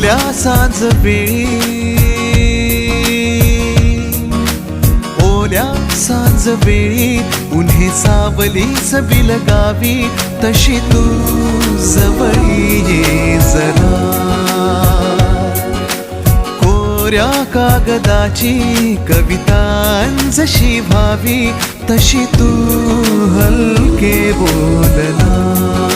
ओल्या सांज वेळी, ओल्या सांज वेळी उन्हे सावलीच बिलगावी, तशी तू जवळी ये जरा. कोऱ्या कागदाची कविता जशी व्हावी, तशी तू हलके बोलना.